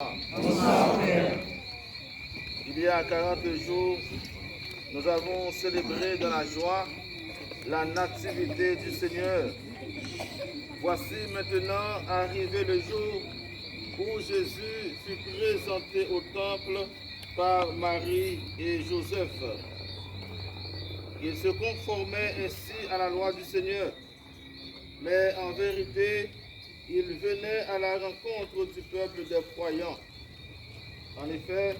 Bonsoir, Père. Il y a 40 jours, nous avons célébré dans la joie la nativité du Seigneur. Voici maintenant arrivé le jour où Jésus fut présenté au temple par Marie et Joseph. Il se conformait ainsi à la loi du Seigneur, mais en vérité, il venait à la rencontre du peuple des croyants. En effet,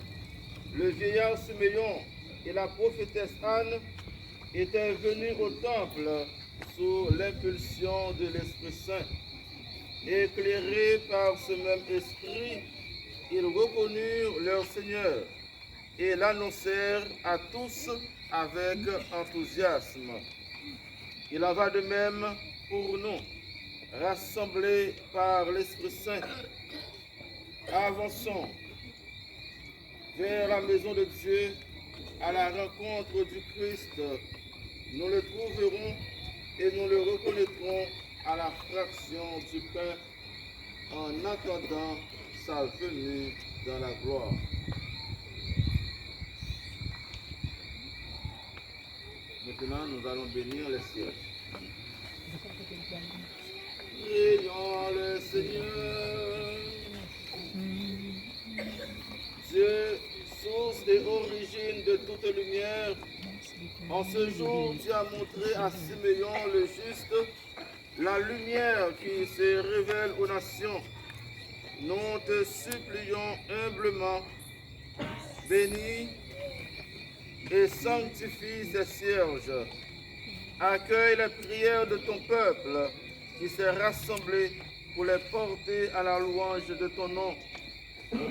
le vieillard Siméon et la prophétesse Anne étaient venus au temple sous l'impulsion de l'Esprit Saint. Éclairés par ce même esprit, ils reconnurent leur Seigneur et l'annoncèrent à tous avec enthousiasme. Il en va de même pour nous, rassemblés par l'Esprit Saint. Avançons vers la maison de Dieu, à la rencontre du Christ. Nous le trouverons et nous le reconnaîtrons à la fraction du pain en attendant sa venue dans la gloire. Maintenant, nous allons bénir les sièges. Prions le Seigneur. Dieu, source et origine de toute lumière, en ce jour, tu as montré à Siméon le juste la lumière qui se révèle aux nations. Nous te supplions humblement, bénis et sanctifie ces cierges. Accueille les prières de ton peuple qui s'est rassemblé pour les porter à la louange de ton nom.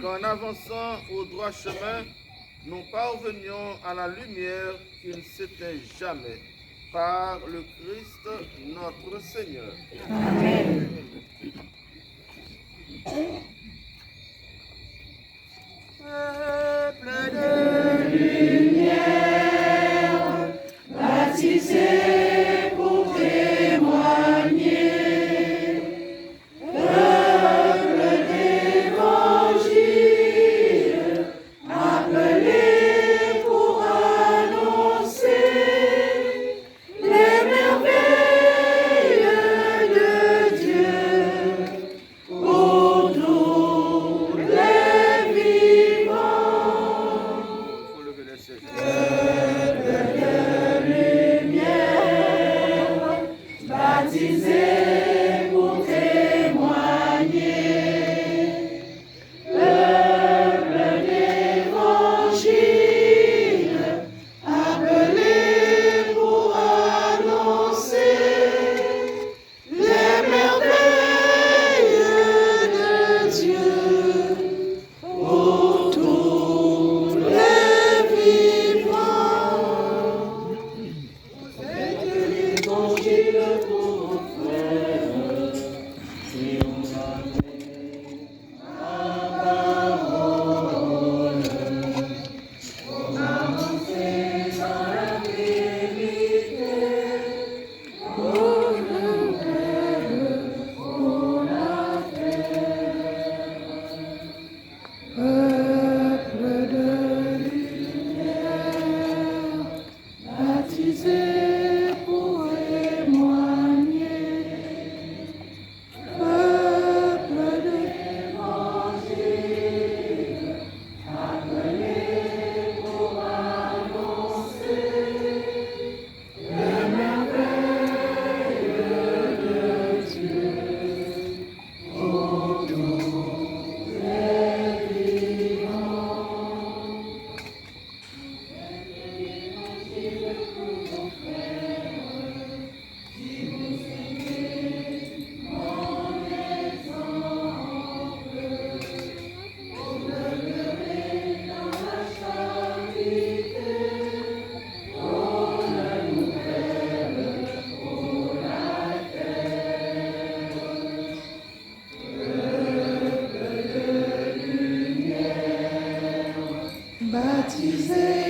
Qu'en avançant au droit chemin, nous parvenions à la lumière qui ne s'éteint jamais, par le Christ notre Seigneur. Amen. Peuple de lumière, baptisé pour témoigner. Baptisé